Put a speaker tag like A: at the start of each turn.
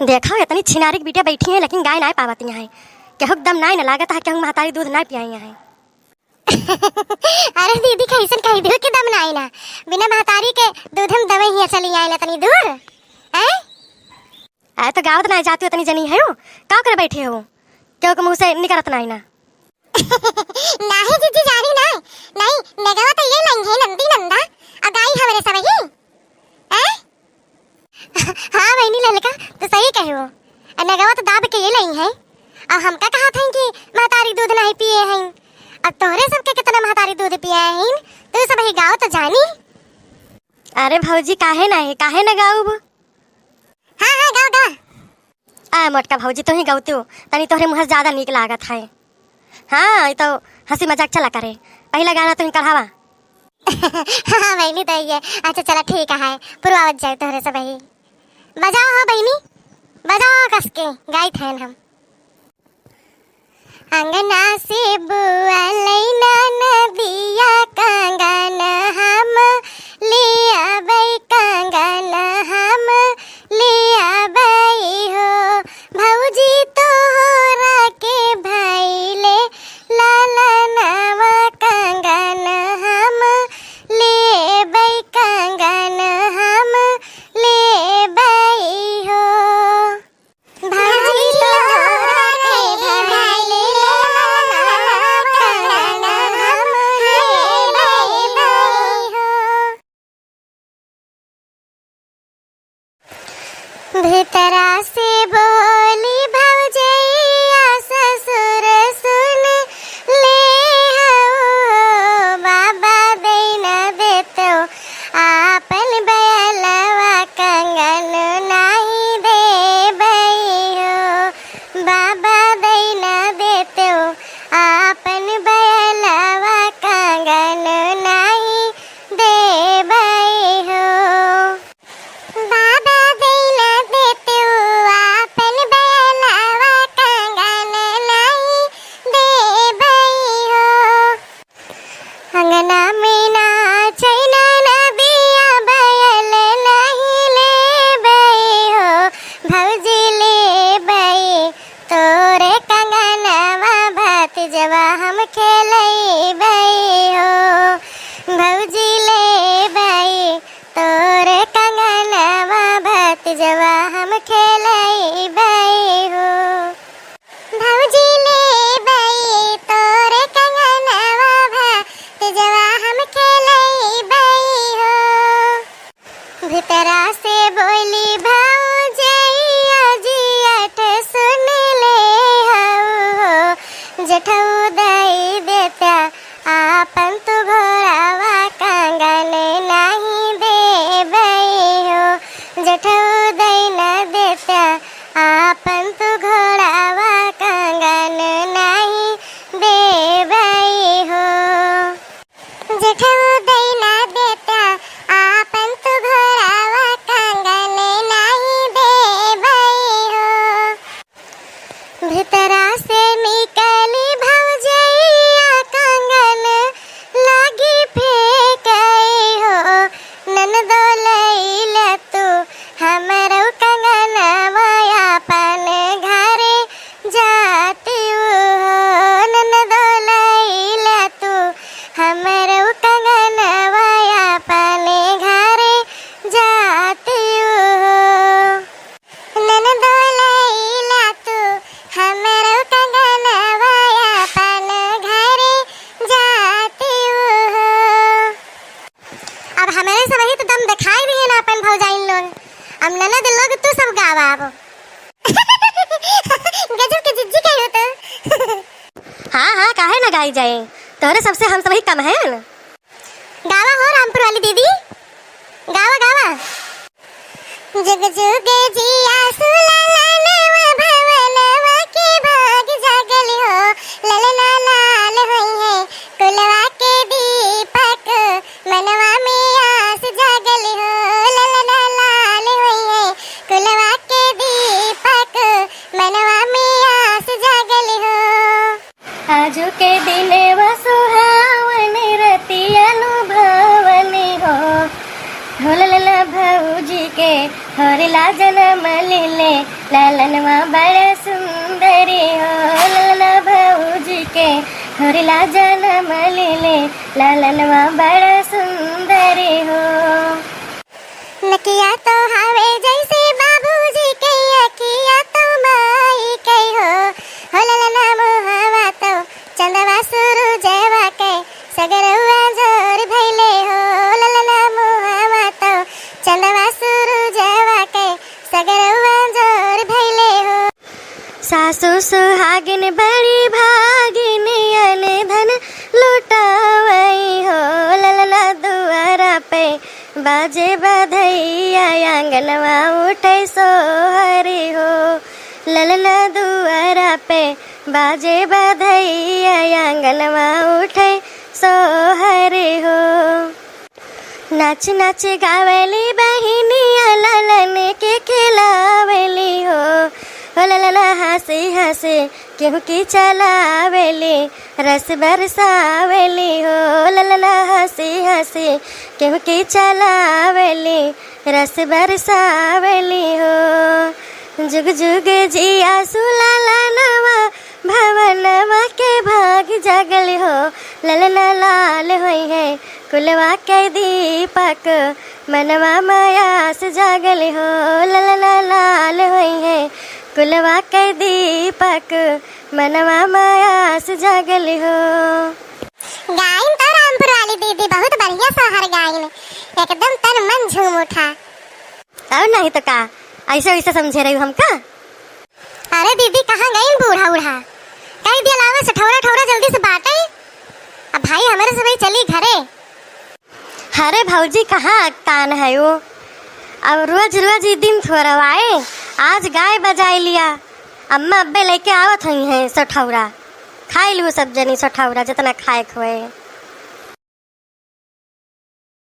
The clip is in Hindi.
A: देखा इतनी छिनारी बिटिया बैठी है लेकिन गाय ना पावती है केहू दम ना लागत है केहू महतारी दूध ना पियाई है।
B: अरे दीदी कैसन कही दूध के दम ना आई ना बिना महतारी के दूध हम दवे ही चली आई तनी दूर हैं।
A: आए तो गावत ना जाती इतनी जनी है का कर बैठे हो केहू के मुंह से निकलत ना ना।
B: नाही जीजी जानी ना नहीं नगवा तो ये नहीं है नंदी नंदा आ गाय हमरे सब ही हैं। हां बहनी ललका तो सही कहे हो नगवा तो दाब के ये नहीं है और हमका कहा था कि महतारी दूध नहीं पिए हैं अब तोहरे सबके कितना महतारी दूध पिया है तू सब ही गाँव तो जानी।
A: अरे भौजी काहे ना गाऊ।
B: हां हां गाँव गा
A: आ मोटका भौजी तो ही गाउती हो तनी तोहरे मुंह से ज्यादा निक लागत है। हाँ ये तो हंसी मजाक चला करे पहला गाना तो कढ़ावा।
B: हाँ बहनी तो ये अच्छा चला ठीक है पुरवावत जाए तोहरे सब ही बजाओ। हाँ बहनी बजाओ कस के गाय थे हम अंगना से बुआ लैना नदिया कंगन हम ले आबै कंगन हम ले आबै हो भौजी तोहरा के भाई ले लालनवा कंगन हम लेबै कंगन हम लेबै हो भौजी तोहरा के भाई ले लालनवा कंगन हम लेबै हो। भीतरा से बोली भौजैया ससुर सुन ले हो बाबा देना देतो आपन बैलवा कंगन नहीं देबै हो बाबा देना देतो आपन बैलवा कंगन नहीं देबै हो बाबा देना देते आपन बैलवा कंगन नहीं देबै हो। अंगना में नाचै नदिया बैल नहीं लेबै हो भौजी लेबै तोरे कंगनवा भतीजवा हम खेलैबै हो भौजी लेबै तोरे कंगनवा भतीजवा हम खेलैबै हो भौजी लेबै तोरे कंगनवा भतीजवा हम खेलैबै हो। भीतरा से बोली भौजैया जियट सुन ले हो जेठौ दई देता आपन तू घोड़ावा कंगन नहीं देबै हो जेठौ दई न देता आपन तू घोड़ावा कंगन नहीं देबै हो जेठौ दई न देता आपन तू घोड़ावा कंगन नहीं देबै हो। भीतरा से निकली भौजैया कंगन लागी फेंकै हो ननदो लैला तू हमरो कंगनवा अपन घरे जाती हो ननदो लैला तू हमरो कंगनवा अपन घरे जाती हो ननदो लैला तू हमरो कंगनवा अपन घरे जाती हो। अब हमारे सब ही तो दम दिखाई दिए ना अपन भौजाइन लोग अब ननद लोग तू सब गावा अब गजब के जिज्जी कहो तो।
A: हाँ हाँ काहे ना गाई जाए तोहरे सबसे हम सब ही कम है।
B: गावा हो रामपुर वाली दीदी गावा गावा जग जुगे जिया सुललनवा भवनवा के भाग जागल हो ललना लाल होई है कुलवा के दीपक मनवा में आस जागल हो ललना लाल होई है कुलवा के दीपक मनवा में आस जागल हो
A: आजू के दिन व सुहावन रति अनुभवन हो ढोलल भौजी के होरिला जन्म ले लालनवा बड़ा सुंदरी हो ललना भौजी के होरिला जन्म ले लालनवा बड़ा सुंदरी हो।
B: नकिया तो हावे जैसे बाबूजी के अकिया तो माई के हो ललना मोहवा तो चंदवा सूरजवा के सगरवा जोर भइले हो ललना मोहवा तो चंदवा सूरजवा के सगरवा जोर भइले हो।
A: सासु सुहागिन बड़ी भागिन अने धन लुटावई हो ललना दुआरा पे बाजे बधैया आंगनवा उठे सोहरी हो ललना दुआरा पे बाजे बधैया आंगनवा उठे सोहरी हो। नाच नाच गावेली बहिनिया ललन के खिलावेली हो ललना हंसी हंसी केहू की चलावेली रस बरसावेली हो ललना हंसी हंसी केहू की चलावेली रस बरसावेली हो। जुग जुग जिया सुललनवा भवनवा के भाग जगल हो ललना लाल होई है कुलवा के दीपक मनवा माया से जागल हो ललना लाल होई है कुलवा के दीपक मनवा माया से जागल हो।
B: गायन तो रामपुर वाली दीदी बहुत बढ़िया सोहर गायन एकदम तन मन झूम उठा।
A: और नहीं तो का ऐसा वैसा समझे रही हमका।
B: अरे दीदी कहाँ गई बूढ़ा बूढ़ा कहीं दिया लावा से ठौरा ठौरा जल्दी से बाटे। अब भाई हमारे से भाई चली घरे।
A: अरे भौजी कहाँ कान है वो अब रोज रोज ही दिन थोड़वाए आज गाय बजाई लिया अम्मा अब्बे लेके आवत हुई हैं सठौरा खाई लू सब जनी सठौरा जितना खाए खोए।